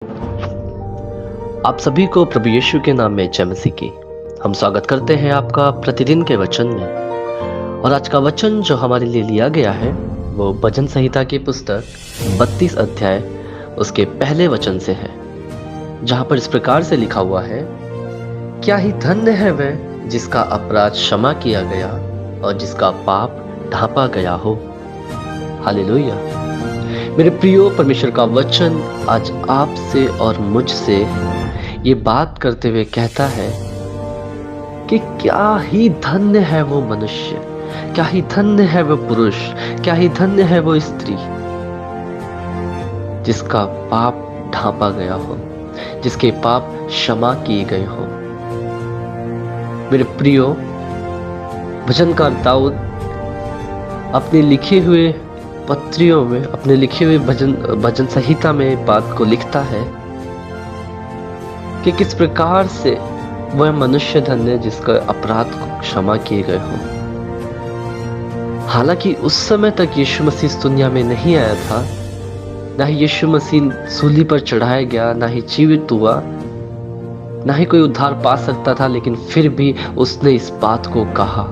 आप सभी को प्रभु यीशु के नाम में जय मसीह की। हम स्वागत करते हैं आपका प्रतिदिन के वचन में। और आज का वचन जो हमारे लिए लिया गया है वो भजन संहिता की पुस्तक 32 अध्याय उसके पहले वचन से है, जहां पर इस प्रकार से लिखा हुआ है, क्या ही धन्य है वह जिसका अपराध क्षमा किया गया और जिसका पाप ढांपा गया हो। हालेलुया। मेरे प्रियो, परमेश्वर का वचन आज आपसे और मुझसे ये बात करते हुए कहता है कि क्या ही धन्य है वो मनुष्य, क्या ही धन्य है वो पुरुष, क्या ही धन्य है वो स्त्री जिसका पाप ढांपा गया हो, जिसके पाप क्षमा किए गए हो। मेरे प्रियो, भजनकार दाऊद अपने लिखे हुए पत्रियों में, अपने लिखे हुए भजन संहिता में बात को लिखता है कि किस प्रकार से वह मनुष्य धन्य जिसका अपराध को क्षमा किए गए हो। हालांकि उस समय तक यीशु मसीह इस दुनिया में नहीं आया था, ना ही यीशु मसीह सूली पर चढ़ाया गया, ना ही जीवित हुआ, ना ही कोई उद्धार पा सकता था, लेकिन फिर भी उसने इस बात को कहा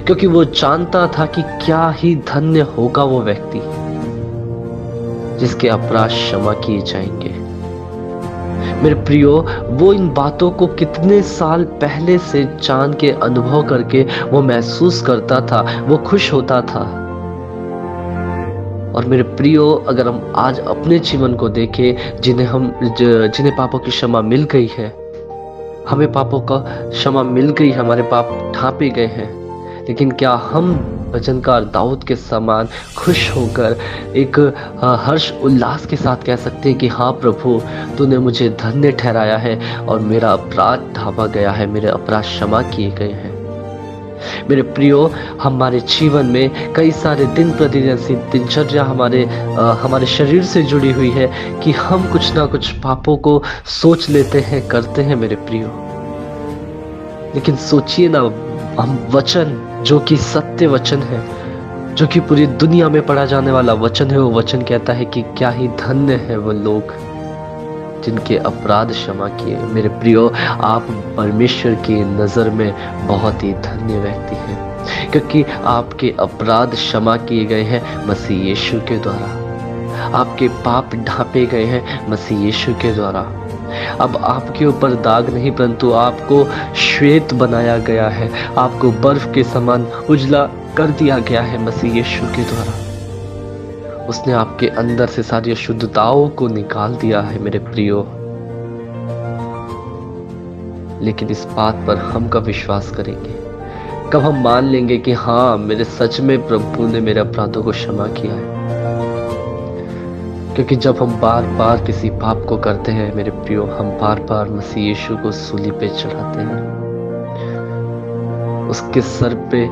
क्योंकि वो जानता था कि क्या ही धन्य होगा वो व्यक्ति जिसके अपराध क्षमा किए जाएंगे। मेरे प्रियो, वो इन बातों को कितने साल पहले से जान के, अनुभव करके वो महसूस करता था, वो खुश होता था। और मेरे प्रियो, अगर हम आज अपने जीवन को देखें, जिन्हें पापों की क्षमा मिल गई है, हमें पापों का क्षमा मिल गई, हमारे पाप ढांपे गए हैं, लेकिन क्या हम भजनकार दाऊद के समान खुश होकर एक हर्ष उल्लास के साथ कह सकते हैं कि हाँ प्रभु, तूने मुझे धन्य ठहराया है और मेरा अपराध ढांपा गया है, मेरे अपराध क्षमा किए गए हैं। मेरे प्रियो, हमारे जीवन में कई सारे दिन प्रतिदिन ऐसी दिनचर्या हमारे शरीर से जुड़ी हुई है कि हम कुछ ना कुछ पापों को सोच लेते हैं, करते हैं मेरे प्रियो। लेकिन सोचिए ना, हम वचन जो कि सत्य वचन है, जो कि पूरी दुनिया में पढ़ा जाने वाला वचन है, वो वचन कहता है कि क्या ही धन्य है वो लोग जिनके अपराध क्षमा किए। मेरे प्रियो, आप परमेश्वर की नजर में बहुत ही धन्य व्यक्ति हैं, क्योंकि आपके अपराध क्षमा किए गए हैं मसीह यीशु के द्वारा। आपके पाप ढांपे गए हैं मसीह यीशु के द्वारा। अब आपके ऊपर दाग नहीं, परंतु आपको श्वेत बनाया गया है, आपको बर्फ के समान उजला कर दिया गया है मसीह यीशु के द्वारा। उसने आपके अंदर से सारी अशुद्धताओं को निकाल दिया है मेरे प्रियो। लेकिन इस बात पर हम कब विश्वास करेंगे, कब हम मान लेंगे कि हाँ, मेरे सच में प्रभु ने मेरे अपराधों को क्षमा किया है। क्योंकि जब हम बार बार किसी पाप को करते हैं मेरे प्रियो, हम बार बार मसीह यीशु को सूली पे चढ़ाते हैं, उसके सर पे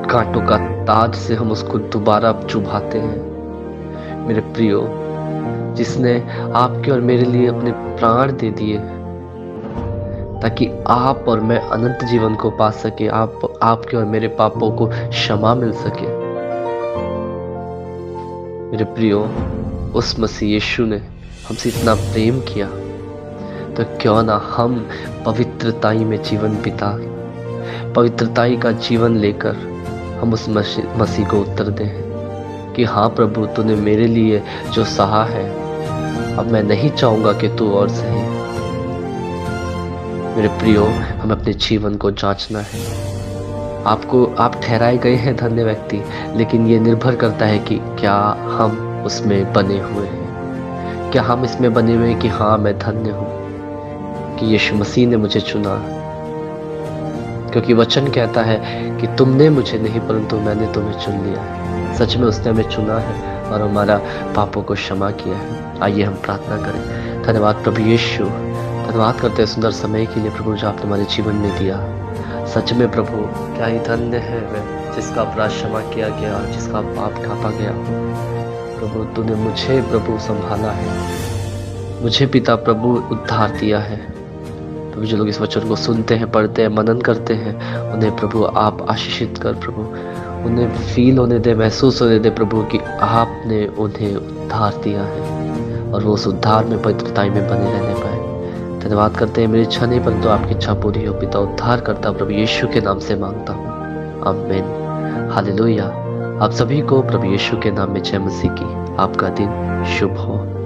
कांटों का ताज से हम उसको दोबारा चुभाते हैं। मेरे प्रियो, जिसने आपके और मेरे लिए अपने प्राण दे दिए ताकि आप और मैं अनंत जीवन को पा सके, आपके और मेरे पापों को क्षमा मिल सके। मेरे प्रियो, उस मसीह यीशु ने हमसे इतना प्रेम किया, तो क्यों ना हम पवित्रताई में जीवन बिता, पवित्रताई का जीवन लेकर हम उस मसीह को उत्तर दें कि हाँ प्रभु, तूने मेरे लिए जो सहा है, अब मैं नहीं चाहूंगा कि तू और सहे। मेरे प्रियो, हमें अपने जीवन को जांचना है। आप ठहराए गए हैं धन्य व्यक्ति, लेकिन ये निर्भर करता है कि क्या हम उसमें बने हुए हैं, क्या हम इसमें बने हुए हैं कि हाँ, मैं धन्य हूं कि यीशु मसीह ने मुझे चुना। क्योंकि वचन कहता है कि तुमने मुझे नहीं, परंतु मैंने तुम्हें चुन लिया है। सच में उसने हमें चुना है और हमारा पापों को क्षमा किया है। आइए हम प्रार्थना करें। धन्यवाद प्रभु यीशु, धन्यवाद करते हैं सुंदर समय के लिए प्रभु जो आपने हमारे जीवन में दिया। सच में प्रभु, क्या ही धन्य है वह जिसका अपराध क्षमा किया गया और जिसका पाप ढांपा गया। प्रभु, तूने मुझे प्रभु संभाला है, मुझे पिता प्रभु उद्धार दिया है। प्रभु, जो लोग इस वचन को सुनते हैं, पढ़ते हैं, मनन करते हैं, उन्हें प्रभु आप आशीषित कर। प्रभु, उन्हें फील होने दे, महसूस होने दे प्रभु कि आपने उन्हें उद्धार दिया है, और वो उस उद्धार में, पवित्रताई में बने रहने पाए। धन्यवाद करते हैं, मेरी इच्छा नहीं परंतु आपकी इच्छा पूरी हो। पिता उद्धार करता प्रभु यीशु के नाम से मांगता हूँ, आमीन। हालेलुया। आप सभी को प्रभु यीशु के नाम में जय मसीह की। आपका दिन शुभ हो।